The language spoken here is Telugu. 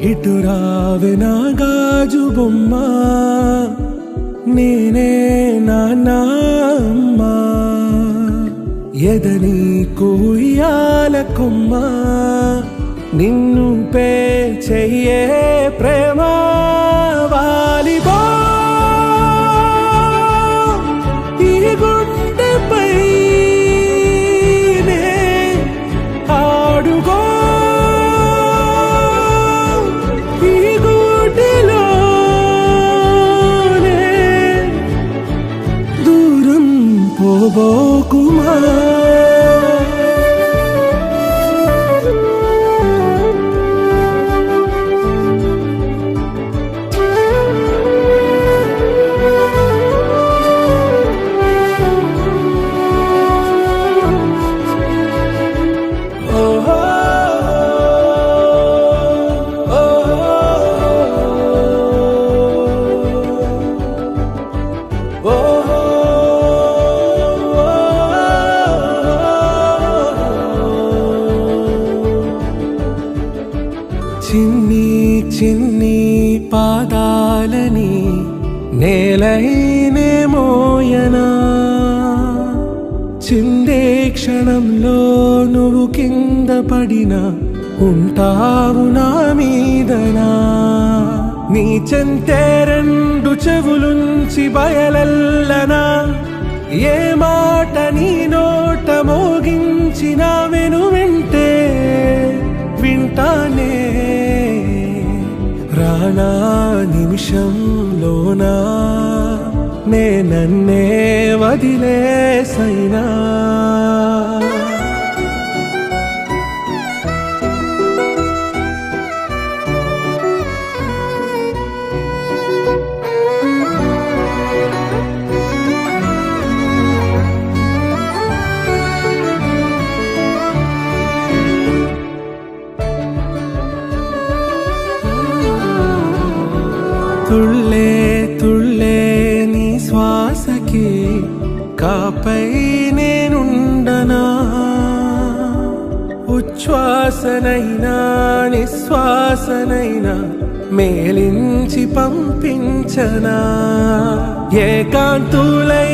ఇటు రావే నా గాజు బొమ్మ, నేనే నాన్నమ్మ. ఎదని కూయాల కొమ్మ, నిన్ను పే చెయ్యే ప్రేమ వాలిబో. ఈ గుండెపై నే ఆడుగో, ఈ గుడిలోనే దూరం పోబోకుమా. చిన్ని చిన్ని పాదాలని నేలైనే మోయనా, చిందే క్షణంలో నువ్వు కింద పడినా ఉంటావు నా మీదనా. నీ చెంతే రెండు చెవులుంచి బయలెల్లనా, ఏ మాట నీ నోట మోగించిన వెను వింటే వింటానే. రానా నిమిషంలోనా నే నన్నే వదిలేసైనా. తుళ్ళే తుళ్ళే నీ శ్వాసకి కాపై నేనుండనా, ఉచ్ఛ్వాసనైనా నిశ్వాసనైనా మేలించి పంపించనా. ఏకాంతులై